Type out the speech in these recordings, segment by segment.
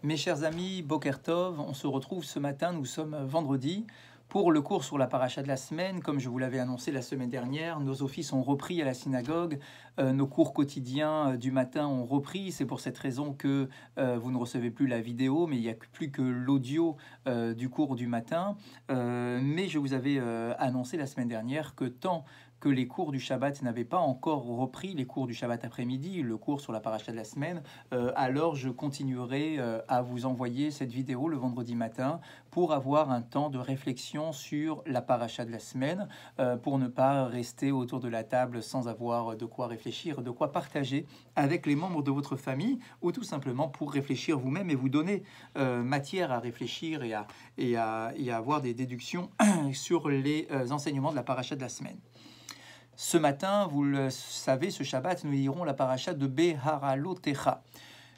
Mes chers amis, Boker Tov, on se retrouve ce matin, nous sommes vendredi, pour le cours sur la paracha de la semaine. Comme je vous l'avais annoncé la semaine dernière, nos offices ont repris à la synagogue, nos cours quotidiens du matin ont repris. C'est pour cette raison que vous ne recevez plus la vidéo, mais il n'y a plus que l'audio du cours du matin. Mais je vous avais annoncé la semaine dernière que tant que les cours du Shabbat n'avaient pas encore repris, les cours du Shabbat après-midi, le cours sur la paracha de la semaine, alors je continuerai à vous envoyer cette vidéo le vendredi matin pour avoir un temps de réflexion sur la paracha de la semaine, pour ne pas rester autour de la table sans avoir de quoi réfléchir, de quoi partager avec les membres de votre famille, ou tout simplement pour réfléchir vous-même et vous donner matière à réfléchir et à avoir des déductions sur les enseignements de la paracha de la semaine. Ce matin, vous le savez, ce Shabbat, nous lirons la paracha de Beharalotecha.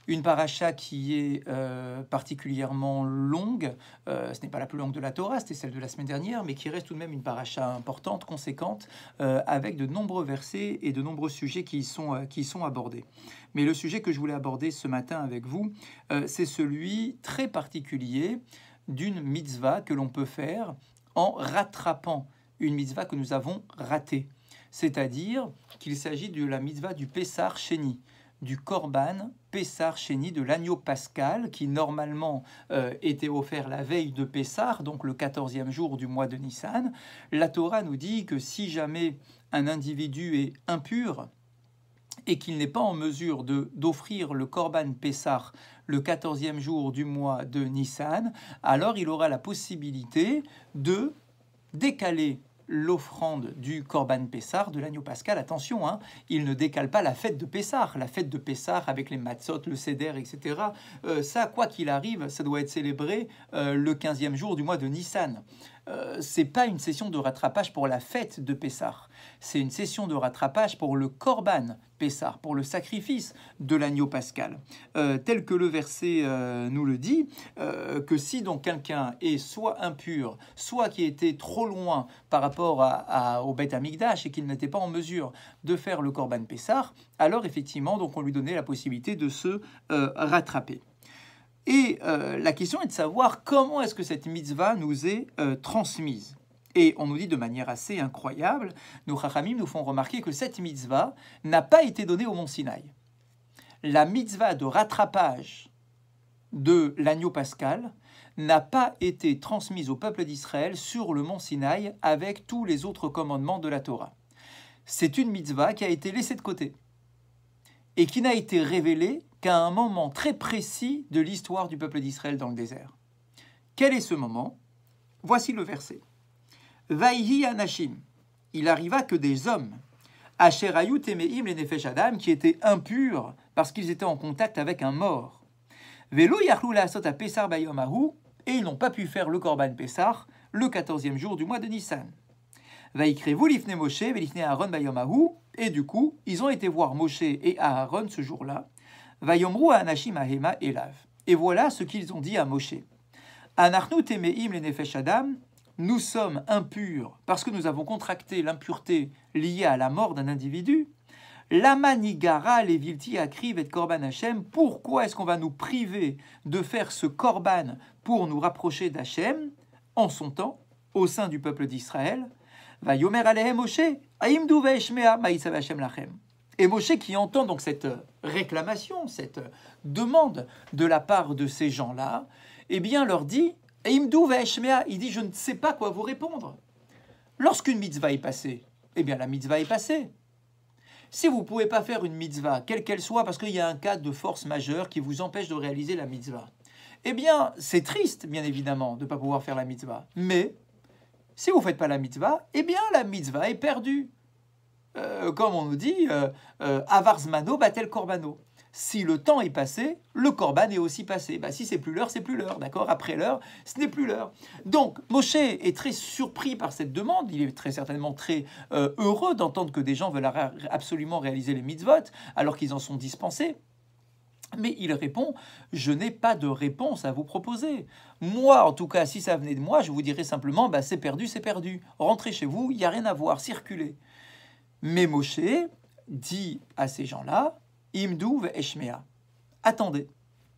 Une paracha qui est particulièrement longue. Ce n'est pas la plus longue de la Torah, c'était celle de la semaine dernière, mais qui reste tout de même une paracha importante, conséquente, avec de nombreux versets et de nombreux sujets qui y sont abordés. Mais le sujet que je voulais aborder ce matin avec vous, c'est celui très particulier d'une mitzvah que l'on peut faire en rattrapant une mitzvah que nous avons ratée. C'est-à-dire qu'il s'agit de la mitzvah du Pessar Sheni, du Korban Pessar Sheni, de l'agneau pascal, qui normalement était offert la veille de Pessar, donc le 14e jour du mois de Nissan. La Torah nous dit que si jamais un individu est impur et qu'il n'est pas en mesure d'offrir le Korban Pessar le 14e jour du mois de Nissan, alors il aura la possibilité de décaler l'offrande du Korban Pessar, de l'agneau pascal. Attention, hein, il ne décale pas la fête de Pessar. La fête de Pessar avec les matzot, le seder, etc. Ça, quoi qu'il arrive, ça doit être célébré le 15e jour du mois de Nissan. C'est pas une session de rattrapage pour la fête de Pessar. C'est une session de rattrapage pour le Korban Pessar, pour le sacrifice de l'agneau pascal. Tel que le verset nous le dit, que si donc quelqu'un est soit impur, soit qui était trop loin par rapport au Beth Amikdash et qu'il n'était pas en mesure de faire le Korban Pessar, alors effectivement, donc on lui donnait la possibilité de se rattraper. Et la question est de savoir comment est-ce que cette mitzvah nous est transmise. Et on nous dit de manière assez incroyable, nos Chachamim nous font remarquer que cette mitzvah n'a pas été donnée au mont Sinaï. La mitzvah de rattrapage de l'agneau pascal n'a pas été transmise au peuple d'Israël sur le mont Sinaï avec tous les autres commandements de la Torah. C'est une mitzvah qui a été laissée de côté et qui n'a été révélée qu'à un moment très précis de l'histoire du peuple d'Israël dans le désert. Quel est ce moment? Voici le verset. Vaihi anashim, il arriva que des hommes, asher hayu temeim le nefesh adam, qui étaient impurs parce qu'ils étaient en contact avec un mort. Velo yachlu laasot a pesar bayom ahu, et ils n'ont pas pu faire le korban pesar le 14e jour du mois de Nissan. Vaikrevu lifne Moshe velifne Aaron bayom ahu, et du coup, ils ont été voir Moshe et Aaron ce jour-là. Vayomru anashim ahema elav. Et voilà ce qu'ils ont dit à Moshe. Anachnu temeim le nefesh adam, nous sommes impurs parce que nous avons contracté l'impureté liée à la mort d'un individu. Lama nigara levilti akriv et korban Hashem. Pourquoi est-ce qu'on va nous priver de faire ce korban pour nous rapprocher d'Hachem en son temps, au sein du peuple d'Israël? Va yomer alehem Moshe, aimdu ve'eshmea ma'itzav Hashem lachem. Et Moshe qui entend donc cette réclamation, cette demande de la part de ces gens-là, eh bien leur dit, Aimdu ve'eshmea, il dit, je ne sais pas quoi vous répondre. Lorsqu'une mitzvah est passée, eh bien la mitzvah est passée. Si vous ne pouvez pas faire une mitzvah, quelle qu'elle soit, parce qu'il y a un cas de force majeure qui vous empêche de réaliser la mitzvah, eh bien c'est triste, bien évidemment, de ne pas pouvoir faire la mitzvah. Mais si vous ne faites pas la mitzvah, eh bien la mitzvah est perdue. Comme on nous dit, avar zmano batel korbano. Si le temps est passé, le korban est aussi passé. Bah, si c'est plus l'heure, c'est plus l'heure, d'accord? Après l'heure, ce n'est plus l'heure. Donc, Moshe est très surpris par cette demande. Il est très certainement très heureux d'entendre que des gens veulent absolument réaliser les mitzvot, alors qu'ils en sont dispensés. Mais il répond, je n'ai pas de réponse à vous proposer. Moi, en tout cas, si ça venait de moi, je vous dirais simplement, bah, c'est perdu, c'est perdu. Rentrez chez vous, il n'y a rien à voir, circulez. Mais Moshe dit à ces gens-là, Imdu ve'eshmea. Attendez.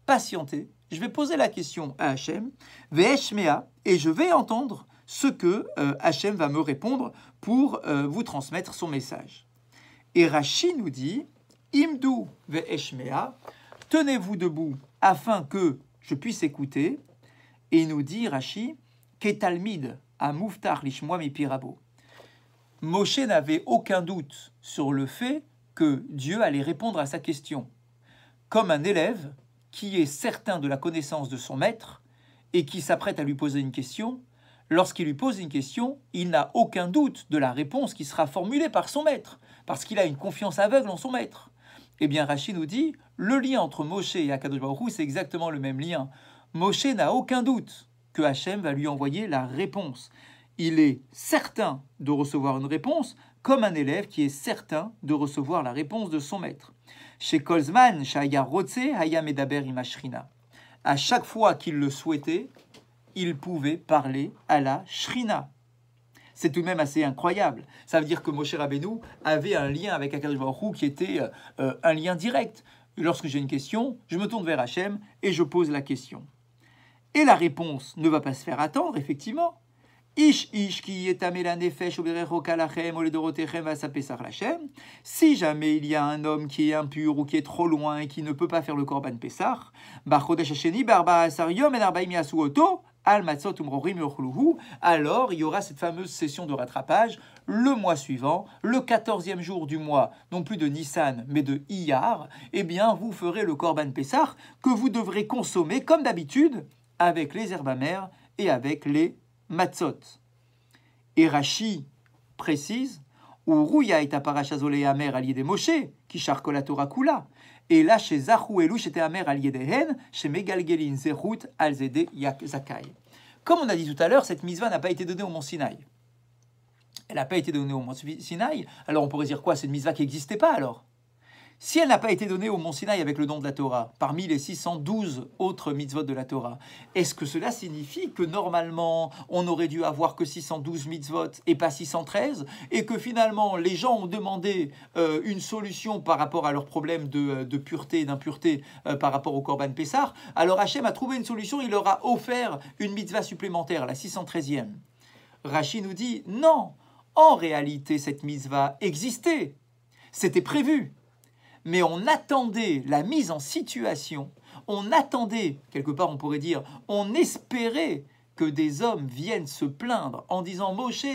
patienter, je vais poser la question à Hachem, Ve'eshmea, et je vais entendre ce que Hachem va me répondre pour vous transmettre son message. Et Rashi nous dit, Imdu ve'eshmea, tenez-vous debout afin que je puisse écouter. Et il nous dit, Rashi, Ketalmid a muftar lishmoa mi pirabo. Moshe n'avait aucun doute sur le fait que Dieu allait répondre à sa question, comme un élève qui est certain de la connaissance de son maître et qui s'apprête à lui poser une question. Lorsqu'il lui pose une question, il n'a aucun doute de la réponse qui sera formulée par son maître, parce qu'il a une confiance aveugle en son maître. Eh bien, Rashi nous dit, le lien entre Moshe et Akadosh Baruch Hu, c'est exactement le même lien. Moshe n'a aucun doute que Hachem va lui envoyer la réponse. Il est certain de recevoir une réponse, comme un élève qui est certain de recevoir la réponse de son maître. Chez Kolzman, Shaya Rotse, Haya Medaber Imashrina. À chaque fois qu'il le souhaitait, il pouvait parler à la Shrina. C'est tout de même assez incroyable. Ça veut dire que Moshe Rabbeinu avait un lien avec Akadosh Baruch Hu qui était un lien direct. Lorsque j'ai une question, je me tourne vers Hachem et je pose la question. Et la réponse ne va pas se faire attendre, effectivement. Ish ki yetamela nefesh kalachem oledorotechem vasapesar lachem. Si jamais il y a un homme qui est impur ou qui est trop loin et qui ne peut pas faire le korban pesach, bachodesh hasheni barba asar yom en arbaim yasuoto al matzot umrorim yochluhu. Alors il y aura cette fameuse session de rattrapage le mois suivant, le 14e jour du mois, non plus de Nissan mais de Iyar. Eh bien vous ferez le korban pesach que vous devrez consommer comme d'habitude avec les herbes amères et avec les matzot. Et Rashi précise, Uruya et parachazolé amer allié des Moshe, qui charque la Torah kula. Et là, chez Zahou et Louch était amer allié des Hen, chez Megalgelin Zerut alzede Zakai. Comme on a dit tout à l'heure, cette mitzvah n'a pas été donnée au mont Sinaï. Elle n'a pas été donnée au mont Sinaï. Alors on pourrait dire quoi? C'est une mitzvah qui n'existait pas alors? Si elle n'a pas été donnée au mont Sinaï avec le don de la Torah, parmi les 612 autres mitzvot de la Torah, est-ce que cela signifie que normalement on aurait dû avoir que 612 mitzvot et pas 613, et que finalement les gens ont demandé une solution par rapport à leur problème de pureté et d'impureté par rapport au Korban Pessah? Alors Hachem a trouvé une solution, il leur a offert une mitzvah supplémentaire, la 613e. Rashi nous dit non, en réalité cette mitzvah existait, c'était prévu. Mais on attendait la mise en situation, on attendait, quelque part on pourrait dire, on espérait que des hommes viennent se plaindre en disant « Moshe,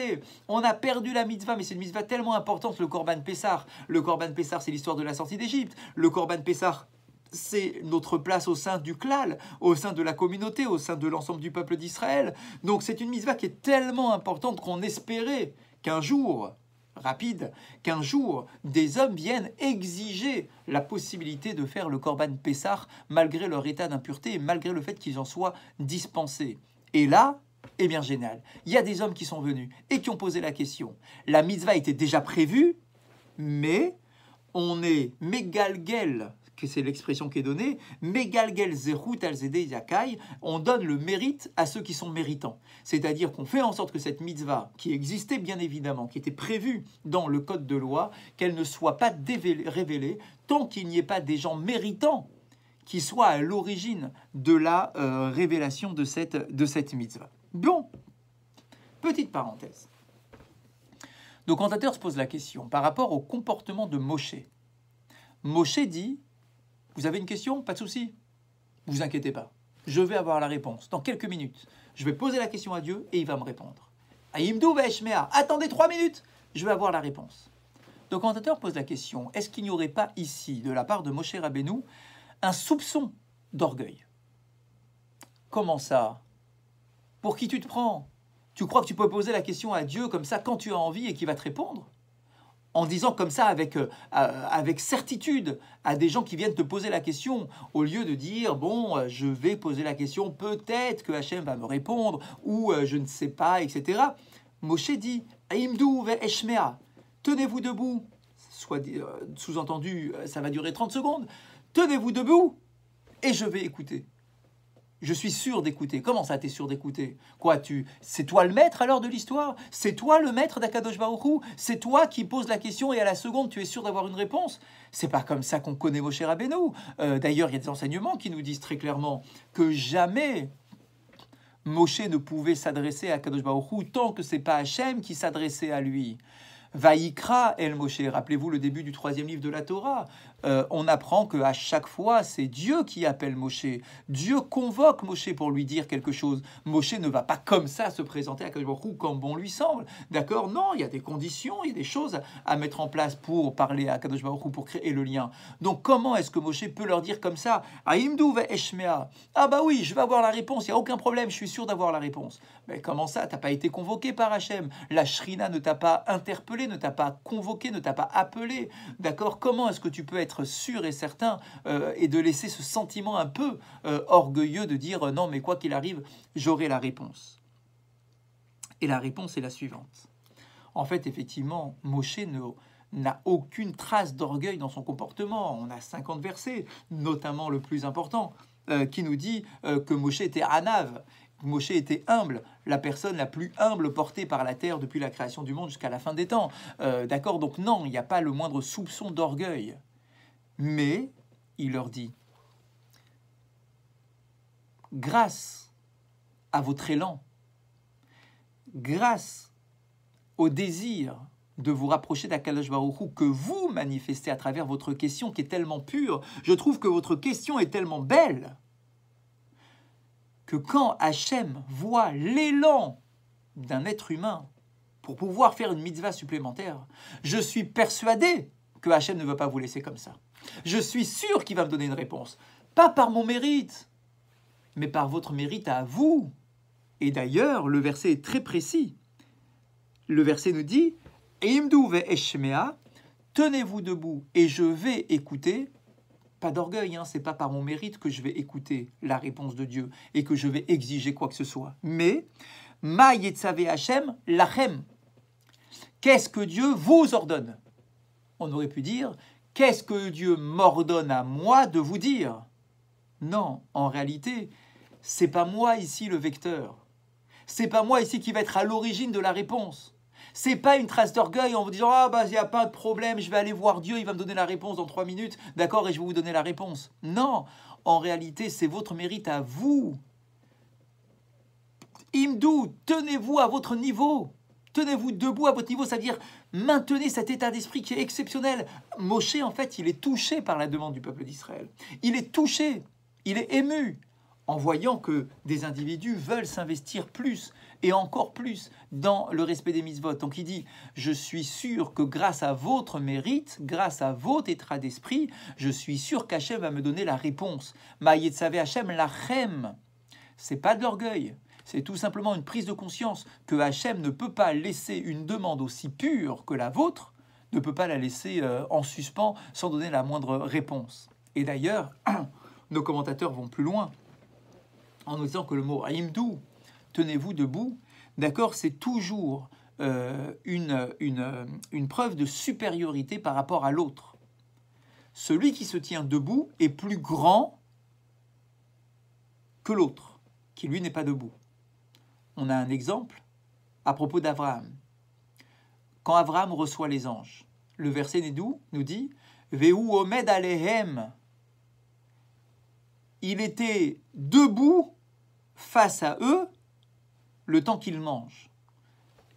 on a perdu la mitzvah, mais c'est une mitzvah tellement importante, le Korban Pessah. Le Korban Pessah, c'est l'histoire de la sortie d'Égypte. Le Korban Pessah, c'est notre place au sein du klal, au sein de la communauté, au sein de l'ensemble du peuple d'Israël. Donc c'est une mitzvah qui est tellement importante qu'on espérait qu'un jour... rapide, qu'un jour, des hommes viennent exiger la possibilité de faire le Korban Pessah malgré leur état d'impureté et malgré le fait qu'ils en soient dispensés. Et là, eh bien génial, il y a des hommes qui sont venus et qui ont posé la question. La mitzvah était déjà prévue, mais on est mégalgel, que c'est l'expression qui est donnée, Megalgel Zerut Alzede Yakai, on donne le mérite à ceux qui sont méritants. C'est-à-dire qu'on fait en sorte que cette mitzvah, qui existait bien évidemment, qui était prévue dans le code de loi, qu'elle ne soit pas révélée tant qu'il n'y ait pas des gens méritants qui soient à l'origine de la révélation de cette mitzvah. Bon, petite parenthèse. Donc, commentateur se pose la question par rapport au comportement de Moshe. Moshe dit: vous avez une question? Pas de souci. Vous inquiétez pas. Je vais avoir la réponse. Dans quelques minutes, je vais poser la question à Dieu et il va me répondre. Aïmdou ve'eshmea. Attendez 3 minutes, je vais avoir la réponse. Le commentateur pose la question, est-ce qu'il n'y aurait pas ici, de la part de Moshe Rabbeinu, un soupçon d'orgueil? Comment ça? Pour qui tu te prends? Tu crois que tu peux poser la question à Dieu comme ça quand tu as envie et qu'il va te répondre? En disant comme ça avec certitude à des gens qui viennent te poser la question, au lieu de dire, bon, je vais poser la question, peut-être que Hachem va me répondre, ou je ne sais pas, etc. Moshe dit, Aïmdou ve'eshmea, tenez-vous debout, sous-entendu, ça va durer 30 secondes, tenez-vous debout, et je vais écouter. Je suis sûr d'écouter. Comment ça, t'es sûr d'écouter? Quoi, c'est toi le maître alors de l'histoire? C'est toi le maître d'Akadosh Baruch Hu? C'est toi qui poses la question et à la seconde, tu es sûr d'avoir une réponse? C'est pas comme ça qu'on connaît Moshe Rabbeinu. D'ailleurs, il y a des enseignements qui nous disent très clairement que jamais Moshe ne pouvait s'adresser à Akadosh Baruch Hu tant que c'est pas Hachem qui s'adressait à lui. Vaïkra El Moshe, rappelez-vous le début du 3e livre de la Torah. On apprend qu'à chaque fois, c'est Dieu qui appelle Moshe. Dieu convoque Moshe pour lui dire quelque chose. Moshe ne va pas comme ça se présenter à Akadosh Baruch Hu comme bon lui semble. D'accord? Non, il y a des conditions, il y a des choses à mettre en place pour parler à Akadosh Baruch Hu, pour créer le lien. Donc comment est-ce que Moshe peut leur dire comme ça? Aïmdou ve eshmea. Ah bah oui, je vais avoir la réponse, il n'y a aucun problème, je suis sûr d'avoir la réponse. Mais comment ça? T'as pas été convoqué par Hachem. La Shrina ne t'a pas interpellé, ne t'a pas convoqué, ne t'a pas appelé. D'accord? Comment est-ce que tu peux être sûr et certain et de laisser ce sentiment un peu orgueilleux de dire non, mais quoi qu'il arrive, j'aurai la réponse. Et la réponse est la suivante. En fait, effectivement, Moshe n'a aucune trace d'orgueil dans son comportement. On a 50 versets, notamment le plus important, qui nous dit que Moshe était anav. Moshe était humble, la personne la plus humble portée par la terre depuis la création du monde jusqu'à la fin des temps. D'accord? Donc non, il n'y a pas le moindre soupçon d'orgueil. Mais, il leur dit, grâce à votre élan, grâce au désir de vous rapprocher d'Akadosh Baruch Hu que vous manifestez à travers votre question qui est tellement pure, je trouve que votre question est tellement belle que quand Hachem voit l'élan d'un être humain pour pouvoir faire une mitzvah supplémentaire, je suis persuadé que Hachem ne veut pas vous laisser comme ça. Je suis sûr qu'il va me donner une réponse. Pas par mon mérite, mais par votre mérite à vous. Et d'ailleurs, le verset est très précis. Le verset nous dit « Imdu ve eshmea » tenez-vous debout et je vais écouter. Pas d'orgueil, hein, c'est pas par mon mérite que je vais écouter la réponse de Dieu et que je vais exiger quoi que ce soit. Mais « Ma yetzave Hashem lachem » qu'est-ce que Dieu vous ordonne? On aurait pu dire « Qu'est-ce que Dieu m'ordonne à moi de vous dire ?» Non, en réalité, c'est pas moi ici le vecteur. C'est pas moi ici qui va être à l'origine de la réponse. C'est pas une trace d'orgueil en vous disant « Ah bah il n'y a pas de problème, je vais aller voir Dieu, il va me donner la réponse dans 3 minutes, d'accord, et je vais vous donner la réponse. » Non, en réalité, c'est votre mérite à vous. Imdou, tenez-vous à votre niveau. Tenez-vous debout à votre niveau, c'est-à-dire maintenez cet état d'esprit qui est exceptionnel. Moshe, en fait, il est touché par la demande du peuple d'Israël. Il est touché, il est ému en voyant que des individus veulent s'investir plus et encore plus dans le respect des mitzvot. Donc il dit, je suis sûr que grâce à votre mérite, grâce à votre état d'esprit, je suis sûr qu'Hachem va me donner la réponse. Ma yetzave Hachem lachem. C'est pas de l'orgueil. C'est tout simplement une prise de conscience que Hachem ne peut pas laisser une demande aussi pure que la vôtre, ne peut pas la laisser en suspens sans donner la moindre réponse. Et d'ailleurs, nos commentateurs vont plus loin en nous disant que le mot « aïmdou », tenez-vous debout, d'accord, c'est toujours une preuve de supériorité par rapport à l'autre. Celui qui se tient debout est plus grand que l'autre, qui lui n'est pas debout. On a un exemple à propos d'Abraham. Quand Abraham reçoit les anges, le verset nous dit « Vehu omed alehem » il était debout face à eux le temps qu'ils mangent.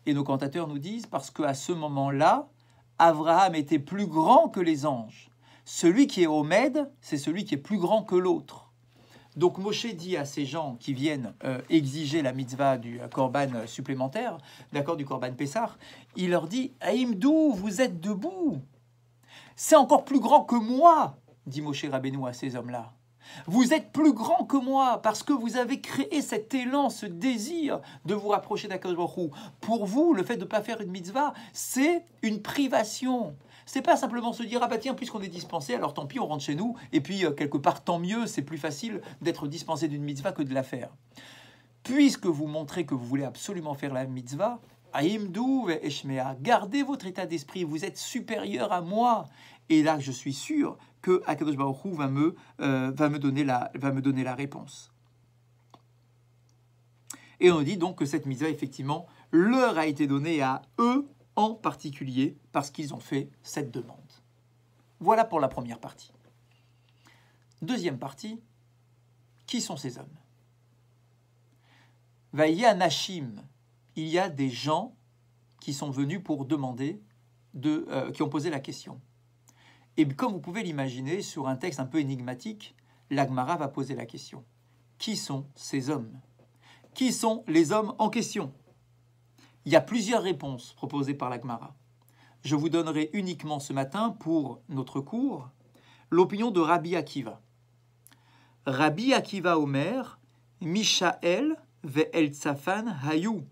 Et nos commentateurs nous disent, parce qu'à ce moment-là, Abraham était plus grand que les anges. Celui qui est Omed, c'est celui qui est plus grand que l'autre. Donc Moshe dit à ces gens qui viennent exiger la mitzvah du korban supplémentaire, d'accord, du korban Pessah, il leur dit « Aïmdou, vous êtes debout. C'est encore plus grand que moi, dit Moshe Rabbeinu à ces hommes-là. Vous êtes plus grand que moi parce que vous avez créé cet élan, ce désir de vous rapprocher d'Akadosh Baruch Hu. Pour vous, le fait de ne pas faire une mitzvah, c'est une privation. C'est pas simplement se dire « Ah bah tiens, puisqu'on est dispensé, alors tant pis, on rentre chez nous. Et puis, quelque part, tant mieux, c'est plus facile d'être dispensé d'une mitzvah que de la faire. » Puisque vous montrez que vous voulez absolument faire la mitzvah, Aïmdou ve eshmea, gardez votre état d'esprit, vous êtes supérieur à moi. Et là, je suis sûr que Akadosh Baruch Hu va me donner la réponse. Et on dit donc que cette mitzvah, effectivement, leur a été donnée à eux en particulier parce qu'ils ont fait cette demande. Voilà pour la première partie. Deuxième partie, qui sont ces hommes? Vaïa Nashim, il y a des gens qui sont venus pour demander, qui ont posé la question. Et comme vous pouvez l'imaginer, sur un texte un peu énigmatique, l'Agmara va poser la question. Qui sont ces hommes? Qui sont les hommes en question? Il y a plusieurs réponses proposées par l'Agmara. Je vous donnerai uniquement ce matin, pour notre cours, l'opinion de Rabbi Akiva. Rabbi Akiva Omer, Mishaël ve'el Tzafan hayu,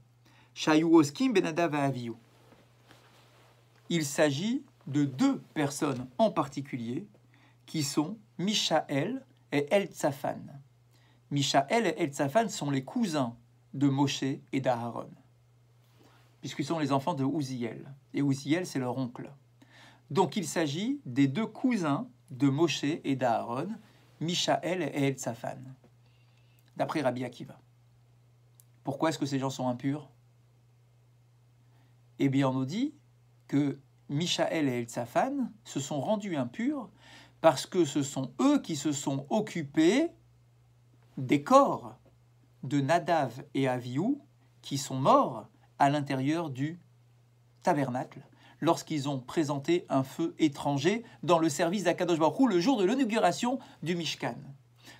shayu oskim benadav ha'aviyu. Il s'agit de deux personnes en particulier qui sont Mishaël et Eltsaphan. Mishaël et Eltsaphan sont les cousins de Moshe et d'Aaron, puisqu'ils sont les enfants de Uziel. Et Uziel, c'est leur oncle. Donc il s'agit des deux cousins de Moshe et d'Aaron, Mishaël et Eltsaphan, d'après Rabbi Akiva. Pourquoi est-ce que ces gens sont impurs? Eh bien, on nous dit que Mishaël et Eltsaphan se sont rendus impurs parce que ce sont eux qui se sont occupés des corps de Nadav et Avihu qui sont morts à l'intérieur du tabernacle lorsqu'ils ont présenté un feu étranger dans le service d'Akadosh Baruch Hu le jour de l'inauguration du Mishkan.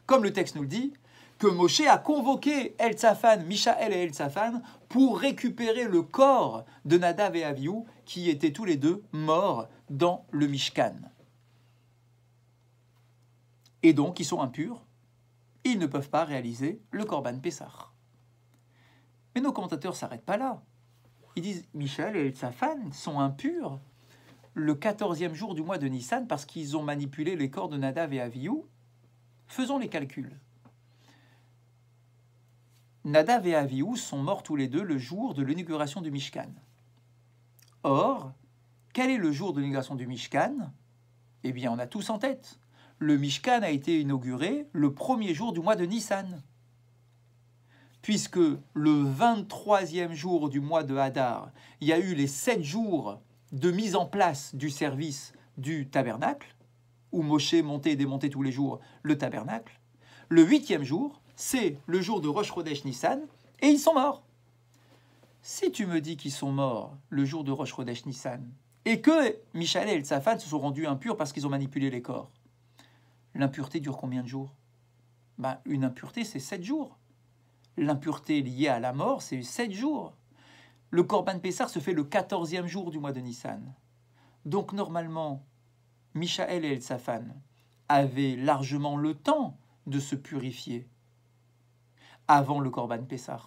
Comme le texte nous le dit, que Moshe a convoqué Eltsaphan, Mishaël et Eltsaphan pour récupérer le corps de Nadav et Avihu qui étaient tous les deux morts dans le Mishkan. Et donc, ils sont impurs, ils ne peuvent pas réaliser le Korban Pessah. Mais nos commentateurs ne s'arrêtent pas là. Ils disent Mishaël et Eltsaphan sont impurs le 14e jour du mois de Nissan parce qu'ils ont manipulé les corps de Nadav et Avihu. Faisons les calculs. Nadav et Avihu sont morts tous les deux le jour de l'inauguration du Mishkan. Or, quel est le jour de l'inauguration du Mishkan? Eh bien, on a tous en tête. Le Mishkan a été inauguré le premier jour du mois de Nissan. Puisque le 23e jour du mois de Hadar, il y a eu les 7 jours de mise en place du service du tabernacle, où Moshe montait et démontait tous les jours le tabernacle. Le 8e jour, c'est le jour de Rosh Chodesh Nissan, et ils sont morts. Si tu me dis qu'ils sont morts le jour de Rosh Chodesh Nissan, et que Mishaël et Eltsaphan se sont rendus impurs parce qu'ils ont manipulé les corps, l'impureté dure combien de jours? Une impureté, c'est 7 jours. L'impureté liée à la mort, c'est 7 jours. Le Korban Pessah se fait le 14e jour du mois de Nissan. Donc normalement, Mishaël et Eltsaphan avaient largement le temps de se purifier avant le Korban Pessah.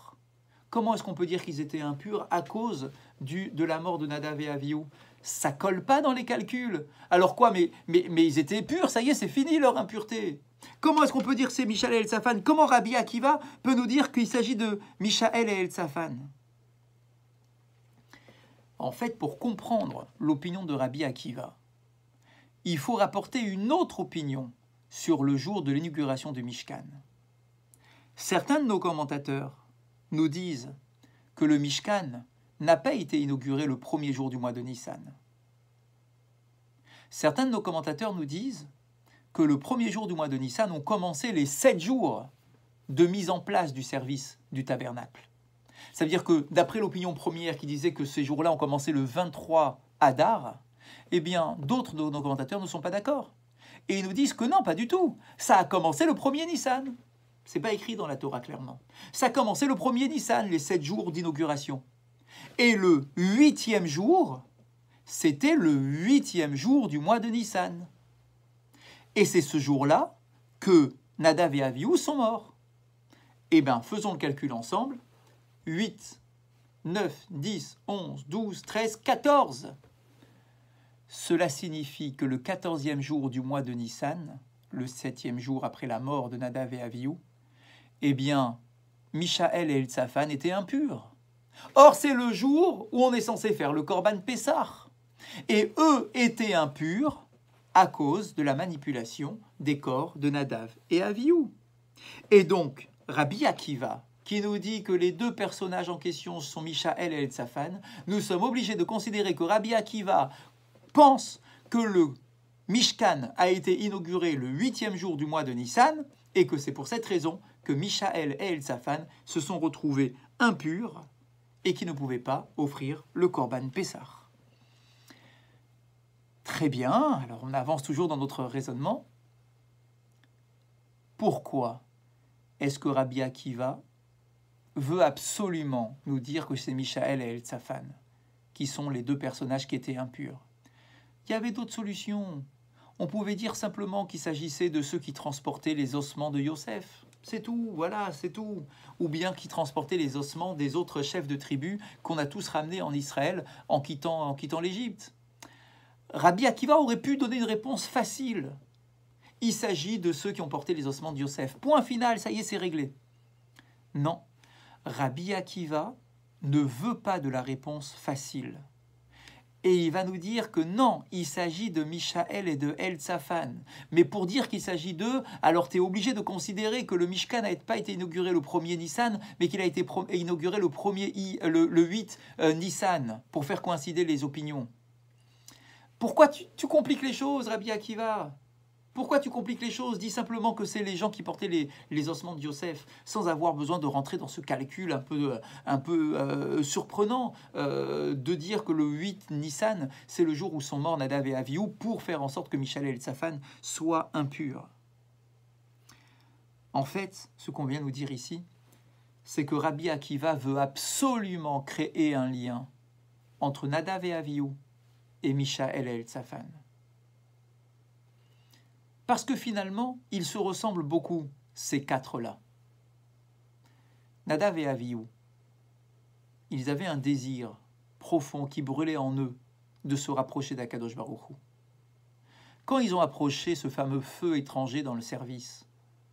Comment est-ce qu'on peut dire qu'ils étaient impurs à cause de la mort de Nadav et Avihu? Ça colle pas dans les calculs. Alors quoi, mais ils étaient purs, ça y est, c'est fini leur impureté. Comment est-ce qu'on peut dire que c'est Mishaël et Eltsaphan? Comment Rabbi Akiva peut nous dire qu'il s'agit de Mishaël et Eltsaphan? En fait, pour comprendre l'opinion de Rabbi Akiva, il faut rapporter une autre opinion sur le jour de l'inauguration du Mishkan. Certains de nos commentateurs nous disent que le Mishkan n'a pas été inauguré le premier jour du mois de Nissan. Certains de nos commentateurs nous disent que le premier jour du mois de Nissan ont commencé les 7 jours de mise en place du service du tabernacle. Ça veut dire que d'après l'opinion première qui disait que ces jours-là ont commencé le 23 Hadar, eh bien d'autres de nos commentateurs ne sont pas d'accord. Et ils nous disent que non, pas du tout. Ça a commencé le premier Nissan. C'est pas écrit dans la Torah clairement. Ça a commencé le premier Nissan, les 7 jours d'inauguration. Et le 8e jour, c'était le 8e jour du mois de Nissan. Et c'est ce jour-là que Nadav et Avihu sont morts. Eh bien, faisons le calcul ensemble. 8, 9, 10, 11, 12, 13, 14. Cela signifie que le 14e jour du mois de Nissan, le 7e jour après la mort de Nadav et Avihu, eh bien, Mishaël et Eltsaphan étaient impurs. Or, c'est le jour où on est censé faire le Korban Pessah. Et eux étaient impurs à cause de la manipulation des corps de Nadav et Avihu. Et donc, Rabbi Akiva qui nous dit que les deux personnages en question sont Mishaël et Eltsaphan, nous sommes obligés de considérer que Rabbi Akiva pense que le Mishkan a été inauguré le 8e jour du mois de Nissan et que c'est pour cette raison que Mishaël et Eltsaphan se sont retrouvés impurs et qui ne pouvaient pas offrir le Korban Pessah. Très bien, alors on avance toujours dans notre raisonnement. Pourquoi est-ce que Rabbi Akiva veut absolument nous dire que c'est Mishaël et Eltsaphan qui sont les deux personnages qui étaient impurs? Il y avait d'autres solutions. On pouvait dire simplement qu'il s'agissait de ceux qui transportaient les ossements de Yosef. C'est tout, voilà, c'est tout. Ou bien qui transportaient les ossements des autres chefs de tribus qu'on a tous ramenés en Israël en quittant l'Égypte. Rabbi Akiva aurait pu donner une réponse facile. Il s'agit de ceux qui ont porté les ossements de Yosef. Point final, ça y est, c'est réglé. Non, Rabbi Akiva ne veut pas de la réponse facile. Et il va nous dire que non, il s'agit de Mishaël et de Eltsaphan. Mais pour dire qu'il s'agit d'eux, alors tu es obligé de considérer que le Mishkan n'a pas été inauguré le 1er Nissan, mais qu'il a été inauguré le 8 Nissan, pour faire coïncider les opinions. Pourquoi tu compliques les choses, Rabbi Akiva? Pourquoi tu compliques les choses? Dis simplement que c'est les gens qui portaient les ossements de Yosef, sans avoir besoin de rentrer dans ce calcul un peu surprenant de dire que le 8 Nissan, c'est le jour où sont morts Nadav et Avihu pour faire en sorte que Mishaël et Eltsaphan soient impurs. En fait, ce qu'on vient nous dire ici, c'est que Rabbi Akiva veut absolument créer un lien entre Nadav et Avihu et Mishaël et Eltsaphan. Parce que finalement, ils se ressemblent beaucoup, ces quatre-là. Nadav et Avihu, ils avaient un désir profond qui brûlait en eux de se rapprocher d'Akadosh Baruch Hu. Quand ils ont approché ce fameux feu étranger dans le service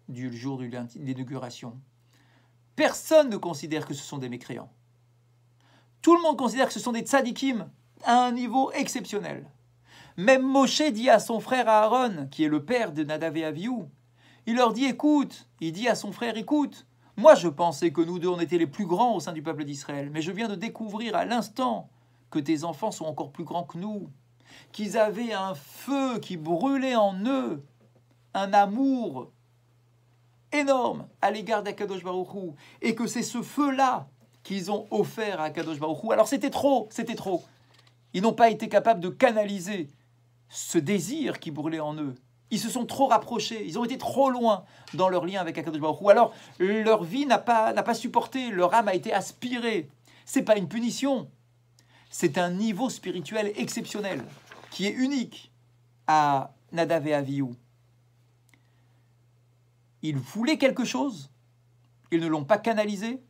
du jour de l'inauguration, personne ne considère que ce sont des mécréants. Tout le monde considère que ce sont des tzadikim à un niveau exceptionnel. Même Moshe dit à son frère Aaron, qui est le père de Nadav et Avihu, il leur dit, écoute, il dit à son frère, écoute, moi je pensais que nous deux on était les plus grands au sein du peuple d'Israël, mais je viens de découvrir à l'instant que tes enfants sont encore plus grands que nous, qu'ils avaient un feu qui brûlait en eux, un amour énorme à l'égard d'Akadosh Baruch Hu, et que c'est ce feu-là qu'ils ont offert à Akadosh Baruch Hu. Alors c'était trop. Ils n'ont pas été capables de canaliser ce désir qui brûlait en eux. Ils se sont trop rapprochés, ils ont été trop loin dans leur lien avec Akadosh Baruch Hu. Alors, leur vie n'a pas supporté, leur âme a été aspirée. Ce n'est pas une punition, c'est un niveau spirituel exceptionnel, qui est unique à Nadav et Avihu. Ils voulaient quelque chose, ils ne l'ont pas canalisé,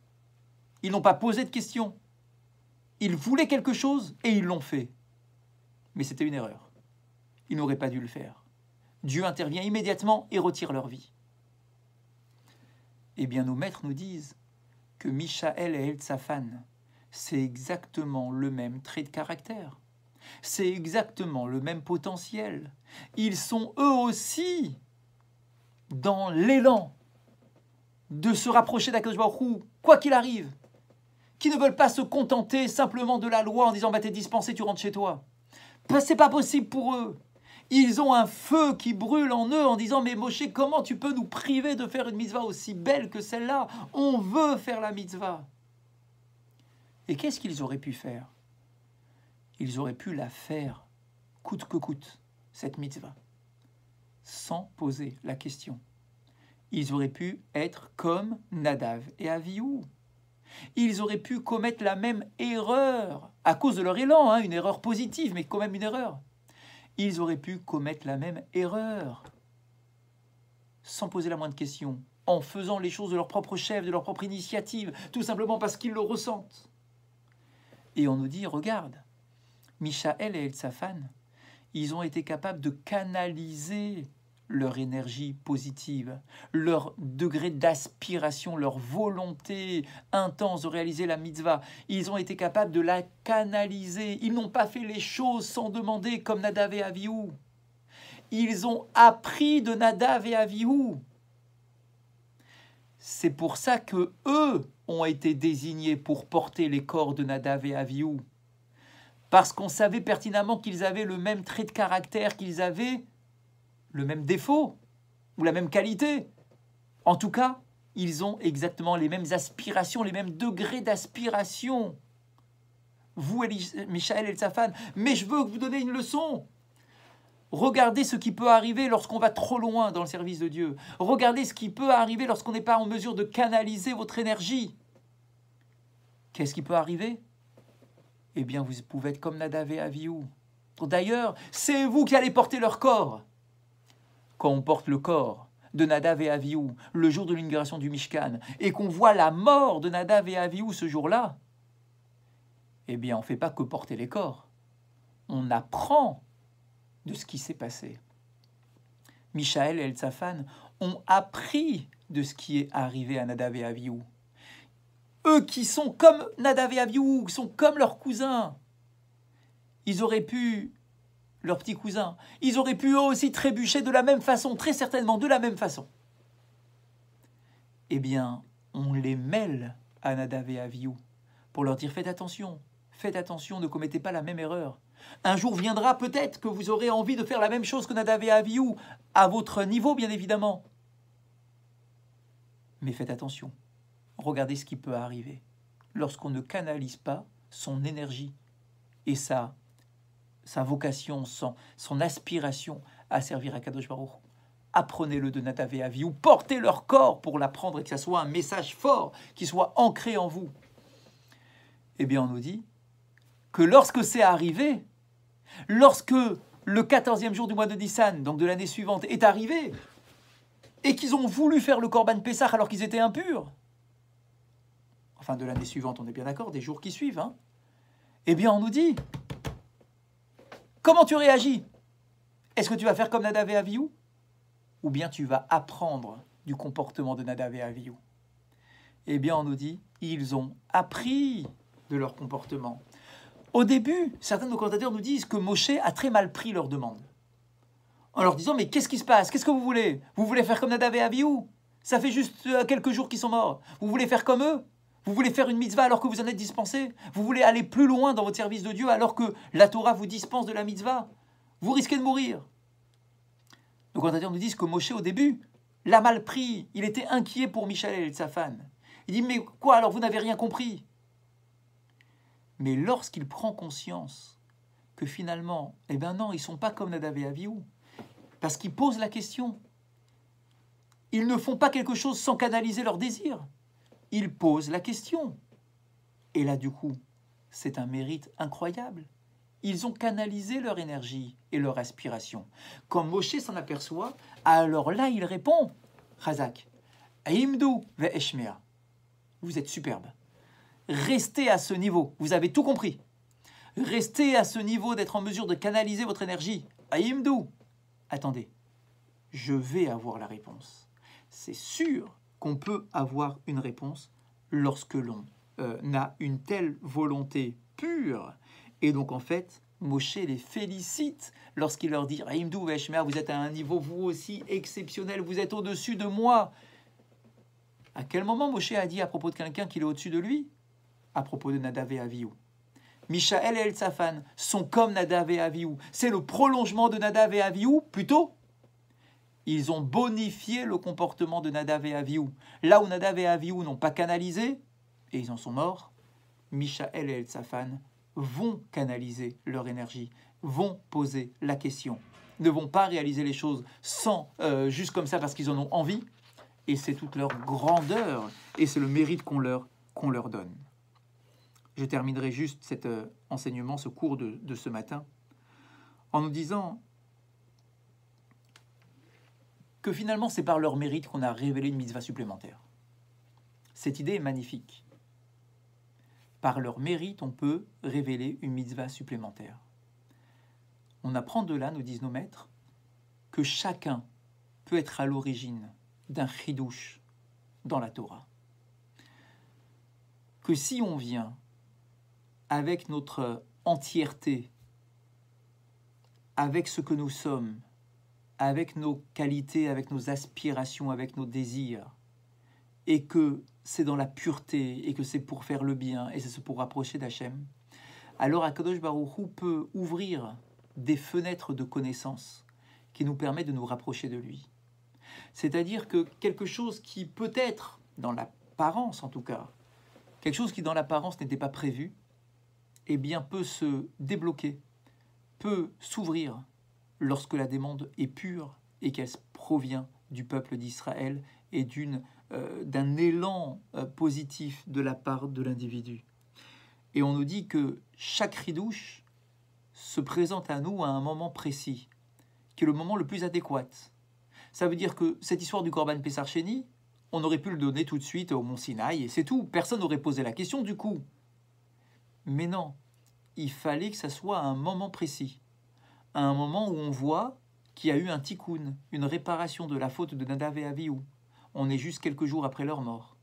ils n'ont pas posé de questions. Ils voulaient quelque chose et ils l'ont fait. Mais c'était une erreur. Ils n'auraient pas dû le faire. Dieu intervient immédiatement et retire leur vie. Eh bien, nos maîtres nous disent que Mishaël et Eltsaphan, c'est exactement le même trait de caractère. C'est exactement le même potentiel. Ils sont eux aussi dans l'élan de se rapprocher d'Akadosh Baruch Hu, quoi qu'il arrive, qui ne veulent pas se contenter simplement de la loi en disant bah, « t'es dispensé, tu rentres chez toi ». C'est pas possible pour eux. Ils ont un feu qui brûle en eux en disant « mais Moshe, comment tu peux nous priver de faire une mitzvah aussi belle que celle-là? On veut faire la mitzvah ». Et qu'est-ce qu'ils auraient pu faire? Ils auraient pu la faire coûte que coûte, cette mitzvah, sans poser la question. Ils auraient pu être comme Nadav et Avihu. Ils auraient pu commettre la même erreur, à cause de leur élan, une erreur positive, mais quand même une erreur. Ils auraient pu commettre la même erreur, sans poser la moindre question, en faisant les choses de leur propre chef, de leur propre initiative, tout simplement parce qu'ils le ressentent. Et on nous dit, regarde, Mishaël et Eltsaphan, ils ont été capables de canaliser leur énergie positive, leur degré d'aspiration, leur volonté intense de réaliser la mitzvah. Ils ont été capables de la canaliser. Ils n'ont pas fait les choses sans demander comme Nadav et Avihu. Ils ont appris de Nadav et Avihu. C'est pour ça que eux ont été désignés pour porter les corps de Nadav et Avihu. Parce qu'on savait pertinemment qu'ils avaient le même trait de caractère, qu'ils avaient le même défaut ou la même qualité. En tout cas, ils ont exactement les mêmes aspirations, les mêmes degrés d'aspiration. Vous, Michaël et Tsafan, mais je veux vous donner une leçon. Regardez ce qui peut arriver lorsqu'on va trop loin dans le service de Dieu. Regardez ce qui peut arriver lorsqu'on n'est pas en mesure de canaliser votre énergie. Qu'est-ce qui peut arriver? Eh bien, vous pouvez être comme Nadav et Avihu. D'ailleurs, c'est vous qui allez porter leur corps. Quand on porte le corps de Nadav et Avihu le jour de l'inauguration du Mishkan et qu'on voit la mort de Nadav et Avihu ce jour-là, eh bien, on ne fait pas que porter les corps. On apprend de ce qui s'est passé. Michaël et Eltsafan ont appris de ce qui est arrivé à Nadav et Avihu. Eux qui sont comme Nadav et Avihu, qui sont comme leurs cousins, ils auraient pu, leurs petits cousins, ils auraient pu eux aussi trébucher de la même façon, très certainement de la même façon. Eh bien, on les mêle à Nadav et Avihu pour leur dire faites attention, ne commettez pas la même erreur. Un jour viendra peut-être que vous aurez envie de faire la même chose que Nadav et Avihu, à votre niveau bien évidemment. Mais faites attention, regardez ce qui peut arriver lorsqu'on ne canalise pas son énergie et sa vocation, son aspiration à servir à Kadosh Baruch. Apprenez-le de Nadav et Avihu, portez leur corps pour l'apprendre et que ça soit un message fort qui soit ancré en vous. Eh bien on nous dit que lorsque c'est arrivé, lorsque le 14e jour du mois de Nissan, donc de l'année suivante, est arrivé, et qu'ils ont voulu faire le Korban Pessah alors qu'ils étaient impurs, enfin de l'année suivante, on est bien d'accord, des jours qui suivent, hein, eh bien on nous dit, comment tu réagis? Est-ce que tu vas faire comme Nadav et Avihu? Ou bien tu vas apprendre du comportement de Nadav et Avihu? Eh bien on nous dit, ils ont appris de leur comportement. Au début, certains de nos commentateurs nous disent que Moshe a très mal pris leur demande. En leur disant, mais qu'est-ce qui se passe? Qu'est-ce que vous voulez? Vous voulez faire comme Nadav et Avihu? Ça fait juste quelques jours qu'ils sont morts. Vous voulez faire comme eux? Vous voulez faire une mitzvah alors que vous en êtes dispensé? Vous voulez aller plus loin dans votre service de Dieu alors que la Torah vous dispense de la mitzvah? Vous risquez de mourir. Nos commentateurs nous disent que Moshe, au début, l'a mal pris. Il était inquiet pour Michaël et Tsafan. Il dit, mais quoi, alors vous n'avez rien compris? Mais lorsqu'il prend conscience que finalement, eh bien non, ils ne sont pas comme Nadav et Avihu, parce qu'ils posent la question. Ils ne font pas quelque chose sans canaliser leur désir. Ils posent la question. Et là, du coup, c'est un mérite incroyable. Ils ont canalisé leur énergie et leur aspiration. Quand Moshe s'en aperçoit, alors là, il répond, Chazak, Aimdu ve'eshmea. Vous êtes superbe. Restez à ce niveau, vous avez tout compris. Restez à ce niveau d'être en mesure de canaliser votre énergie. Aïmdou. Attendez, je vais avoir la réponse. C'est sûr qu'on peut avoir une réponse lorsque l'on a une telle volonté pure. Et donc en fait, Moshe les félicite lorsqu'il leur dit Aïmdou Veshmer, vous êtes à un niveau vous aussi exceptionnel, vous êtes au-dessus de moi. À quel moment Moshe a dit à propos de quelqu'un qu'il est au-dessus de lui? À propos de Nadav et Avihu. Michaël et Eltsafan sont comme Nadav et Avihu. C'est le prolongement de Nadav et Avihu, plutôt. Ils ont bonifié le comportement de Nadav et Avihu. Là où Nadav et Avihu n'ont pas canalisé, et ils en sont morts, Michaël et Eltsafan vont canaliser leur énergie, vont poser la question, ne vont pas réaliser les choses sans, juste comme ça parce qu'ils en ont envie, et c'est toute leur grandeur, et c'est le mérite qu'on leur donne. Je terminerai juste cet enseignement, ce cours de ce matin, en nous disant que finalement, c'est par leur mérite qu'on a révélé une mitzvah supplémentaire. Cette idée est magnifique. Par leur mérite, on peut révéler une mitzvah supplémentaire. On apprend de là, nous disent nos maîtres, que chacun peut être à l'origine d'un chidouche dans la Torah. Que si on vient avec notre entièreté, avec ce que nous sommes, avec nos qualités, avec nos aspirations, avec nos désirs, et que c'est dans la pureté, et que c'est pour faire le bien, et c'est pour rapprocher d'Hachem, alors Akadosh Baruch Hu peut ouvrir des fenêtres de connaissance qui nous permettent de nous rapprocher de lui. C'est-à-dire que quelque chose qui peut-être, dans l'apparence en tout cas, quelque chose qui dans l'apparence n'était pas prévu, eh bien peut se débloquer, peut s'ouvrir lorsque la demande est pure et qu'elle provient du peuple d'Israël et d'un élan positif de la part de l'individu. Et on nous dit que chaque ridouche se présente à nous à un moment précis, qui est le moment le plus adéquat. Ça veut dire que cette histoire du Corban Pessar Sheni, on aurait pu le donner tout de suite au Mont Sinaï, et c'est tout. Personne n'aurait posé la question du coup. Mais non, il fallait que ça soit à un moment précis, à un moment où on voit qu'il y a eu un tikkun, une réparation de la faute de Nadav et Avihu. On est juste quelques jours après leur mort.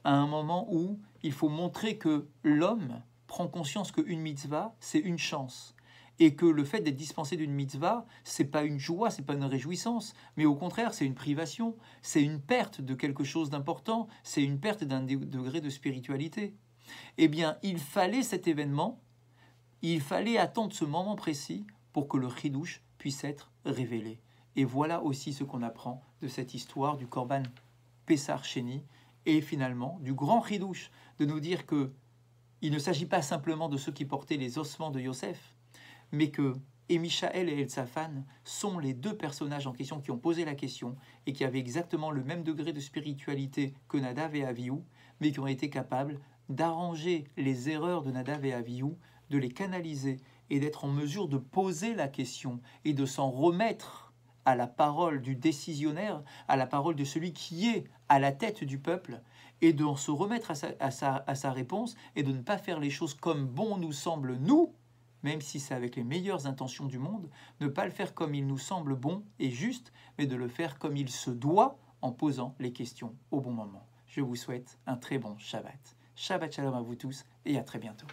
À un moment où il faut montrer que l'homme prend conscience qu'une mitzvah, c'est une chance. Et que le fait d'être dispensé d'une mitzvah, c'est pas une joie, c'est pas une réjouissance, mais au contraire, c'est une privation, c'est une perte de quelque chose d'important, c'est une perte d'un degré de spiritualité. Eh bien, il fallait cet événement, il fallait attendre ce moment précis pour que le chidouche puisse être révélé. Et voilà aussi ce qu'on apprend de cette histoire du Corban Pessar Sheni, et finalement du grand chidouche, de nous dire que il ne s'agit pas simplement de ceux qui portaient les ossements de Yosef, mais que Mishaël et Eltsaphan sont les deux personnages en question qui ont posé la question et qui avaient exactement le même degré de spiritualité que Nadav et Avihu, mais qui ont été capables d'arranger les erreurs de Nadav et Avihu, de les canaliser et d'être en mesure de poser la question et de s'en remettre à la parole du décisionnaire, à la parole de celui qui est à la tête du peuple, et de se remettre à sa réponse et de ne pas faire les choses comme bon nous semble nous, même si c'est avec les meilleures intentions du monde, ne pas le faire comme il nous semble bon et juste, mais de le faire comme il se doit en posant les questions au bon moment. Je vous souhaite un très bon Shabbat. Shabbat Shalom à vous tous et à très bientôt.